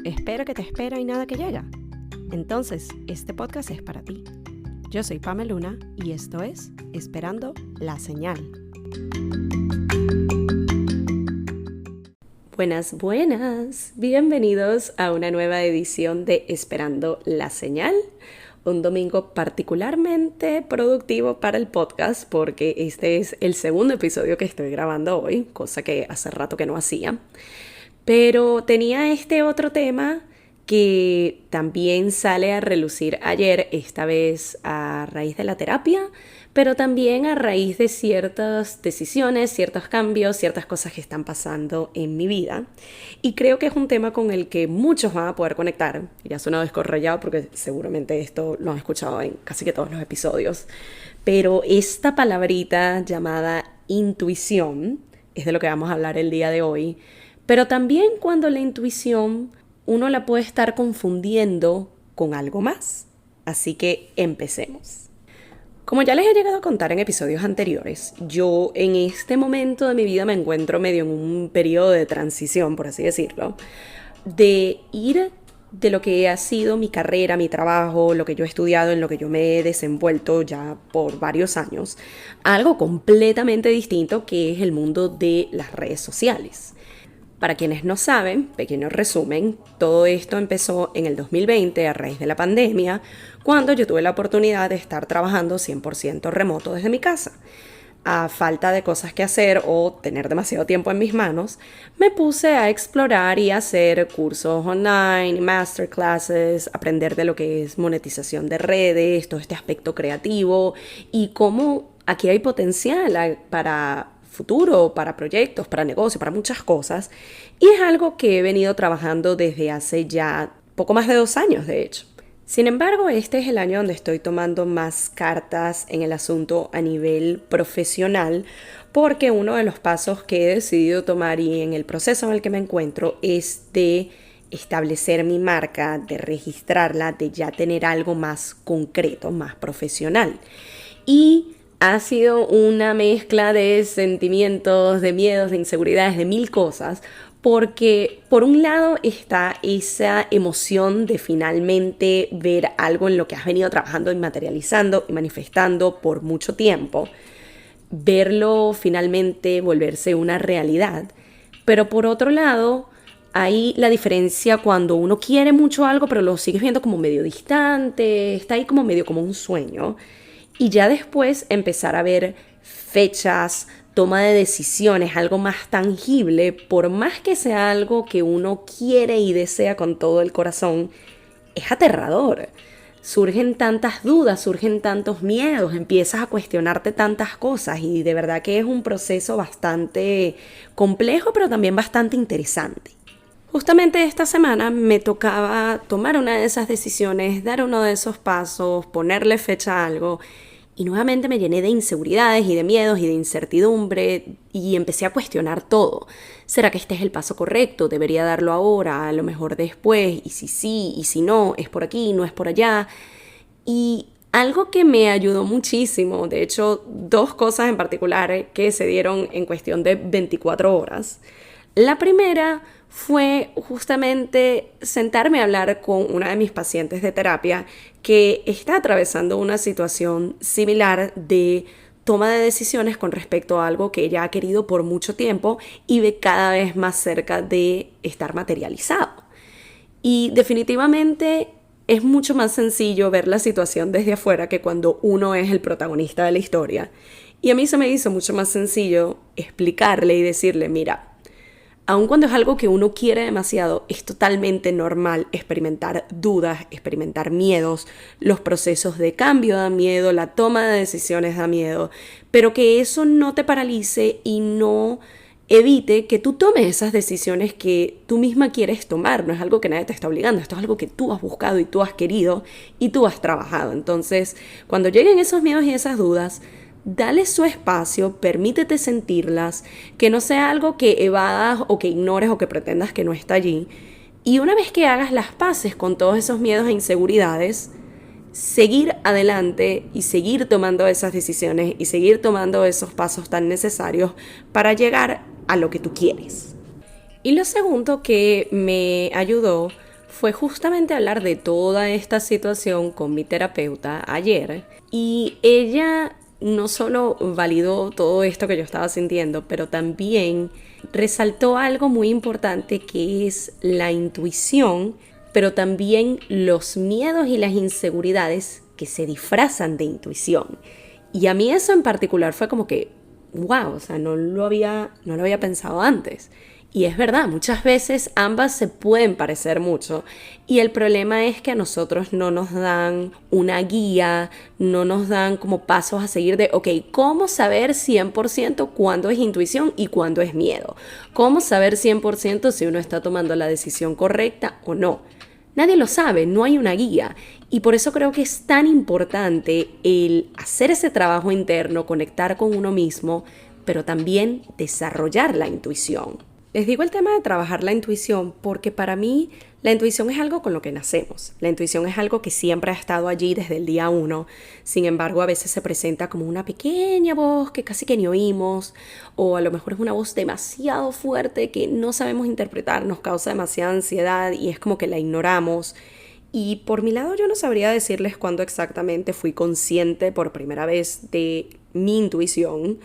Espera que te espera y nada que llega. Entonces, este podcast es para ti. Yo soy Pamela Luna y esto es Esperando la Señal. Buenas. Bienvenidos a una nueva edición de Esperando la Señal. Un domingo particularmente productivo para el podcast porque este es el segundo episodio que estoy grabando hoy, cosa que hace rato que no hacía. Pero tenía este otro tema que también sale a relucir ayer, esta vez a raíz de la terapia, pero también a raíz de ciertas decisiones, ciertos cambios, ciertas cosas que están pasando en mi vida. Y creo que es un tema con el que muchos van a poder conectar. Ya suena descorrallado porque seguramente esto lo han escuchado en casi que todos los episodios. Pero esta palabrita llamada intuición es de lo que vamos a hablar el día de hoy. Pero también cuando la intuición uno la puede estar confundiendo con algo más. Así que empecemos. Como ya les he llegado a contar en episodios anteriores, yo en este momento de mi vida me encuentro medio en un periodo de transición, por así decirlo, de ir de lo que ha sido mi carrera, mi trabajo, lo que yo he estudiado, en lo que yo me he desenvuelto ya por varios años, a algo completamente distinto que es el mundo de las redes sociales. Para quienes no saben, pequeño resumen, todo esto empezó en el 2020 a raíz de la pandemia, cuando yo tuve la oportunidad de estar trabajando 100% remoto desde mi casa. A falta de cosas que hacer o tener demasiado tiempo en mis manos, me puse a explorar y hacer cursos online, masterclasses, aprender de lo que es monetización de redes, todo este aspecto creativo y cómo aquí hay potencial para futuro, para proyectos, para negocios, para muchas cosas. Y es algo que he venido trabajando desde hace ya poco más de 2 años, de hecho. Sin embargo, este es el año donde estoy tomando más cartas en el asunto a nivel profesional, porque uno de los pasos que he decidido tomar y en el proceso en el que me encuentro es de establecer mi marca, de registrarla, de ya tener algo más concreto, más profesional. Y ha sido una mezcla de sentimientos, de miedos, de inseguridades, de mil cosas, porque por un lado está esa emoción de finalmente ver algo en lo que has venido trabajando y materializando y manifestando por mucho tiempo, verlo finalmente volverse una realidad. Pero por otro lado, hay la diferencia cuando uno quiere mucho algo, pero lo sigues viendo como medio distante, está ahí como medio como un sueño. Y ya después empezar a ver fechas, toma de decisiones, algo más tangible, por más que sea algo que uno quiere y desea con todo el corazón, es aterrador. Surgen tantas dudas, surgen tantos miedos, empiezas a cuestionarte tantas cosas y de verdad que es un proceso bastante complejo, pero también bastante interesante. Justamente esta semana me tocaba tomar una de esas decisiones, dar uno de esos pasos, ponerle fecha a algo y nuevamente me llené de inseguridades y de miedos y de incertidumbre y empecé a cuestionar todo. ¿Será que este es el paso correcto? ¿Debería darlo ahora? ¿A lo mejor después? ¿Y si sí? ¿Y si no? ¿Es por aquí? ¿No es por allá? Y algo que me ayudó muchísimo, de hecho 2 cosas en particular que se dieron en cuestión de 24 horas. La primera fue justamente sentarme a hablar con una de mis pacientes de terapia que está atravesando una situación similar de toma de decisiones con respecto a algo que ella ha querido por mucho tiempo y ve cada vez más cerca de estar materializado. Y definitivamente es mucho más sencillo ver la situación desde afuera que cuando uno es el protagonista de la historia. Y a mí se me hizo mucho más sencillo explicarle y decirle, mira, aun cuando es algo que uno quiere demasiado, es totalmente normal experimentar dudas, experimentar miedos, los procesos de cambio dan miedo, la toma de decisiones da miedo, pero que eso no te paralice y no evite que tú tomes esas decisiones que tú misma quieres tomar. No es algo que nadie te está obligando, esto es algo que tú has buscado y tú has querido y tú has trabajado. Entonces, cuando lleguen esos miedos y esas dudas, dale su espacio, permítete sentirlas, que no sea algo que evadas o que ignores o que pretendas que no está allí. Y una vez que hagas las paces con todos esos miedos e inseguridades, seguir adelante y seguir tomando esas decisiones y seguir tomando esos pasos tan necesarios para llegar a lo que tú quieres. Y lo segundo que me ayudó fue justamente hablar de toda esta situación con mi terapeuta ayer, y ella no solo validó todo esto que yo estaba sintiendo, pero también resaltó algo muy importante, que es la intuición, pero también los miedos y las inseguridades que se disfrazan de intuición. Y a mí eso en particular fue como que, wow, o sea, no lo había pensado antes. Y es verdad, muchas veces ambas se pueden parecer mucho, y el problema es que a nosotros no nos dan una guía, no nos dan como pasos a seguir de, ok, ¿cómo saber 100% cuándo es intuición y cuándo es miedo? ¿Cómo saber 100% si uno está tomando la decisión correcta o no? Nadie lo sabe, no hay una guía, y por eso creo que es tan importante el hacer ese trabajo interno, conectar con uno mismo, pero también desarrollar la intuición. Les digo el tema de trabajar la intuición porque para mí la intuición es algo con lo que nacemos. La intuición es algo que siempre ha estado allí desde el día uno. Sin embargo, a veces se presenta como una pequeña voz que casi que ni oímos, o a lo mejor es una voz demasiado fuerte que no sabemos interpretar, nos causa demasiada ansiedad y es como que la ignoramos. Y por mi lado yo no sabría decirles cuándo exactamente fui consciente por primera vez de mi intuición,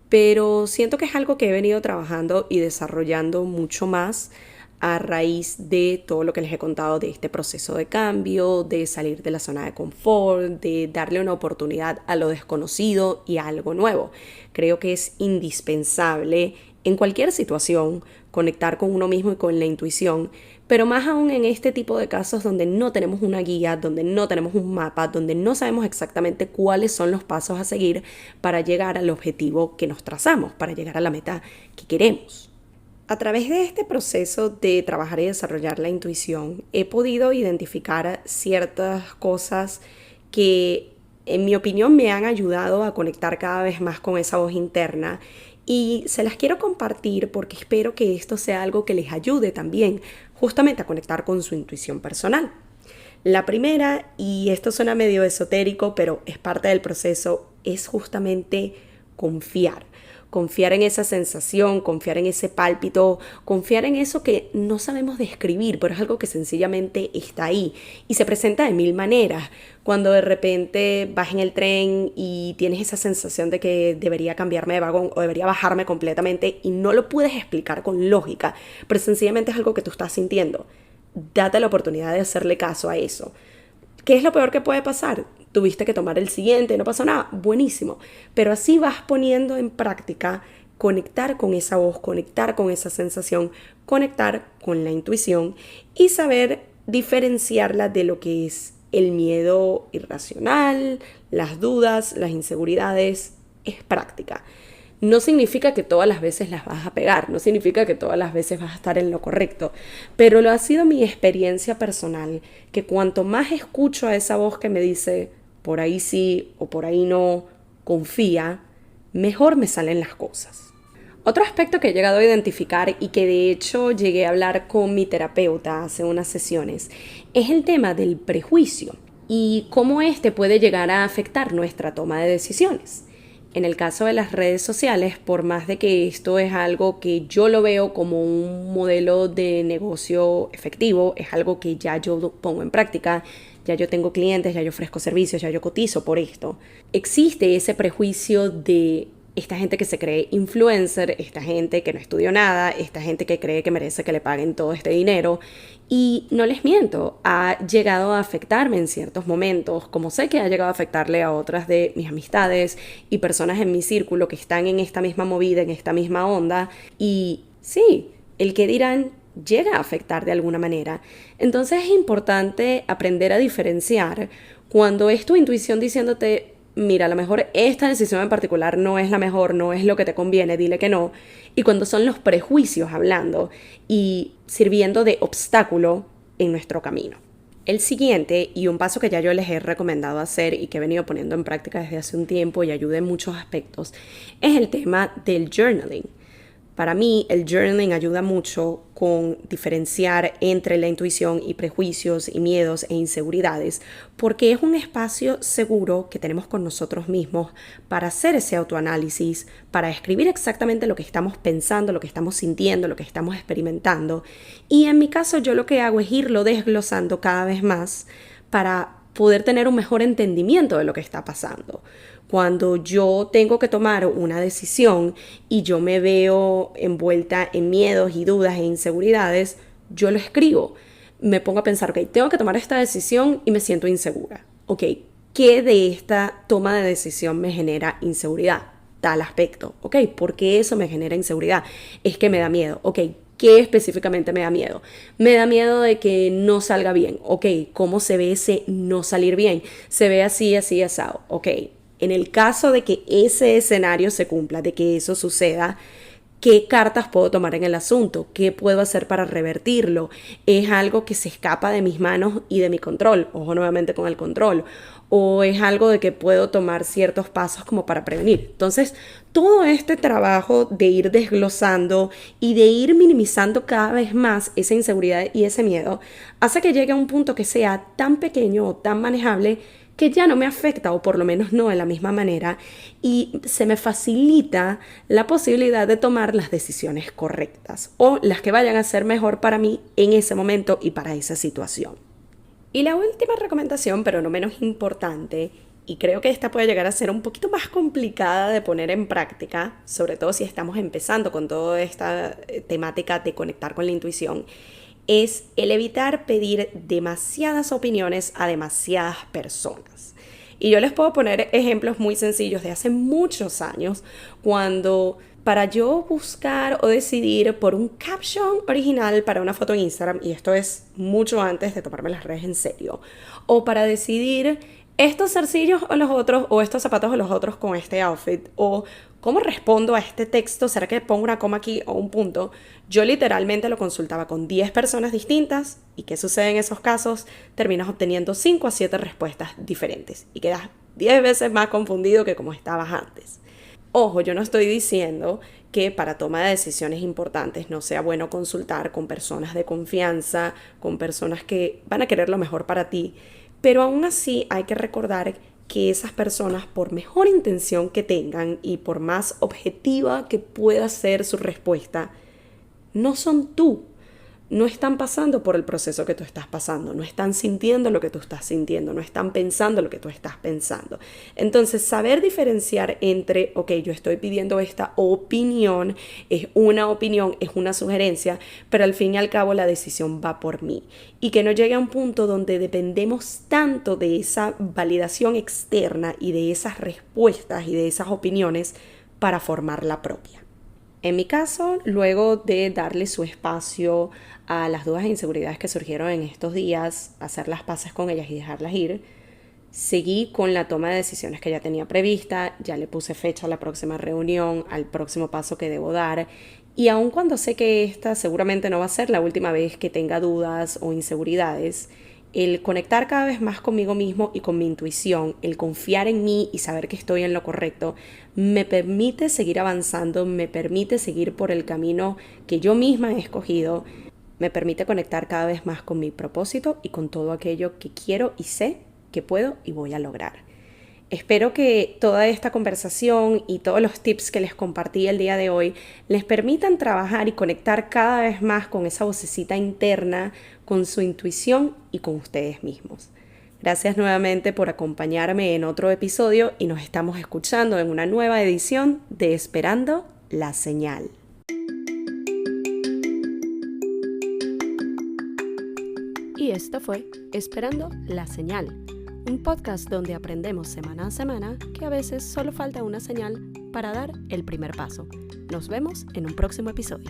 pero siento que es algo que he venido trabajando y desarrollando mucho más a raíz de todo lo que les he contado de este proceso de cambio, de salir de la zona de confort, de darle una oportunidad a lo desconocido y a algo nuevo. Creo que es indispensable en cualquier situación conectar con uno mismo y con la intuición, pero más aún en este tipo de casos donde no tenemos una guía, donde no tenemos un mapa, donde no sabemos exactamente cuáles son los pasos a seguir para llegar al objetivo que nos trazamos, para llegar a la meta que queremos. A través de este proceso de trabajar y desarrollar la intuición, he podido identificar ciertas cosas que, en mi opinión, me han ayudado a conectar cada vez más con esa voz interna, y se las quiero compartir porque espero que esto sea algo que les ayude también justamente a conectar con su intuición personal. La primera, y esto suena medio esotérico, pero es parte del proceso, es justamente confiar. Confiar en esa sensación, confiar en ese pálpito, confiar en eso que no sabemos describir, pero es algo que sencillamente está ahí y se presenta de mil maneras. Cuando de repente vas en el tren y tienes esa sensación de que debería cambiarme de vagón o debería bajarme completamente y no lo puedes explicar con lógica, pero sencillamente es algo que tú estás sintiendo. Date la oportunidad de hacerle caso a eso. ¿Qué es lo peor que puede pasar? Tuviste que tomar el siguiente, no pasó nada, buenísimo. Pero así vas poniendo en práctica conectar con esa voz, conectar con esa sensación, conectar con la intuición y saber diferenciarla de lo que es el miedo irracional, las dudas, las inseguridades. Es práctica. No significa que todas las veces las vas a pegar, no significa que todas las veces vas a estar en lo correcto, pero lo ha sido mi experiencia personal, que cuanto más escucho a esa voz que me dice por ahí sí o por ahí no, confía, mejor me salen las cosas. Otro aspecto que he llegado a identificar y que de hecho llegué a hablar con mi terapeuta hace unas sesiones es el tema del prejuicio y cómo este puede llegar a afectar nuestra toma de decisiones. En el caso de las redes sociales, por más de que esto es algo que yo lo veo como un modelo de negocio efectivo, es algo que ya yo pongo en práctica, ya yo tengo clientes, ya yo ofrezco servicios, ya yo cotizo por esto. Existe ese prejuicio de esta gente que se cree influencer, esta gente que no estudió nada, esta gente que cree que merece que le paguen todo este dinero. Y no les miento, ha llegado a afectarme en ciertos momentos, como sé que ha llegado a afectarle a otras de mis amistades y personas en mi círculo que están en esta misma movida, en esta misma onda. Y sí, el que dirán llega a afectar de alguna manera. Entonces es importante aprender a diferenciar cuando es tu intuición diciéndote: mira, a lo mejor esta decisión en particular no es la mejor, no es lo que te conviene, dile que no. Y cuando son los prejuicios hablando y sirviendo de obstáculo en nuestro camino. El siguiente, y un paso que ya yo les he recomendado hacer y que he venido poniendo en práctica desde hace un tiempo y ayuda en muchos aspectos, es el tema del journaling. Para mí, el journaling ayuda mucho con diferenciar entre la intuición y prejuicios y miedos e inseguridades, porque es un espacio seguro que tenemos con nosotros mismos para hacer ese autoanálisis, para escribir exactamente lo que estamos pensando, lo que estamos sintiendo, lo que estamos experimentando. Y en mi caso, yo lo que hago es irlo desglosando cada vez más para poder tener un mejor entendimiento de lo que está pasando. Cuando yo tengo que tomar una decisión y yo me veo envuelta en miedos y dudas e inseguridades, yo lo escribo. Me pongo a pensar, ok, tengo que tomar esta decisión y me siento insegura. Ok, ¿qué de esta toma de decisión me genera inseguridad? Tal aspecto. Ok, ¿por qué eso me genera inseguridad? Es que me da miedo. Ok, ¿qué específicamente me da miedo? Me da miedo de que no salga bien. Ok, ¿cómo se ve ese no salir bien? Se ve así, así, asado. Ok, en el caso de que ese escenario se cumpla, de que eso suceda, ¿qué cartas puedo tomar en el asunto? ¿Qué puedo hacer para revertirlo? ¿Es algo que se escapa de mis manos y de mi control? Ojo nuevamente con el control. ¿O es algo de que puedo tomar ciertos pasos como para prevenir? Entonces, todo este trabajo de ir desglosando y de ir minimizando cada vez más esa inseguridad y ese miedo hace que llegue a un punto que sea tan pequeño o tan manejable que ya no me afecta, o por lo menos no de la misma manera, y se me facilita la posibilidad de tomar las decisiones correctas o las que vayan a ser mejor para mí en ese momento y para esa situación. Y la última recomendación, pero no menos importante, y creo que esta puede llegar a ser un poquito más complicada de poner en práctica, sobre todo si estamos empezando con toda esta temática de conectar con la intuición, es el evitar pedir demasiadas opiniones a demasiadas personas. Y yo les puedo poner ejemplos muy sencillos de hace muchos años, cuando para yo buscar o decidir por un caption original para una foto en Instagram, y esto es mucho antes de tomarme las redes en serio, o para decidir estos zarcillos o los otros, o estos zapatos o los otros con este outfit, o cómo respondo a este texto, ¿será que pongo una coma aquí o un punto? Yo literalmente lo consultaba con 10 personas distintas, y ¿qué sucede en esos casos? Terminas obteniendo 5 a 7 respuestas diferentes y quedas 10 veces más confundido que como estabas antes. Ojo, yo no estoy diciendo que para toma de decisiones importantes no sea bueno consultar con personas de confianza, con personas que van a querer lo mejor para ti, pero aún así hay que recordar que esas personas, por mejor intención que tengan y por más objetiva que pueda ser su respuesta, no son tú. No están pasando por el proceso que tú estás pasando, no están sintiendo lo que tú estás sintiendo, no están pensando lo que tú estás pensando. Entonces, saber diferenciar entre, ok, yo estoy pidiendo esta opinión, es una sugerencia, pero al fin y al cabo la decisión va por mí. Y que no llegue a un punto donde dependemos tanto de esa validación externa y de esas respuestas y de esas opiniones para formar la propia. En mi caso, luego de darle su espacio a las dudas e inseguridades que surgieron en estos días, hacer las paces con ellas y dejarlas ir, seguí con la toma de decisiones que ya tenía prevista, ya le puse fecha a la próxima reunión, al próximo paso que debo dar, y aun cuando sé que esta seguramente no va a ser la última vez que tenga dudas o inseguridades, el conectar cada vez más conmigo mismo y con mi intuición, el confiar en mí y saber que estoy en lo correcto, me permite seguir avanzando, me permite seguir por el camino que yo misma he escogido, me permite conectar cada vez más con mi propósito y con todo aquello que quiero y sé que puedo y voy a lograr. Espero que toda esta conversación y todos los tips que les compartí el día de hoy les permitan trabajar y conectar cada vez más con esa vocecita interna, con su intuición y con ustedes mismos. Gracias nuevamente por acompañarme en otro episodio y nos estamos escuchando en una nueva edición de Esperando la Señal. Y esto fue Esperando la Señal, un podcast donde aprendemos semana a semana que a veces solo falta una señal para dar el primer paso. Nos vemos en un próximo episodio.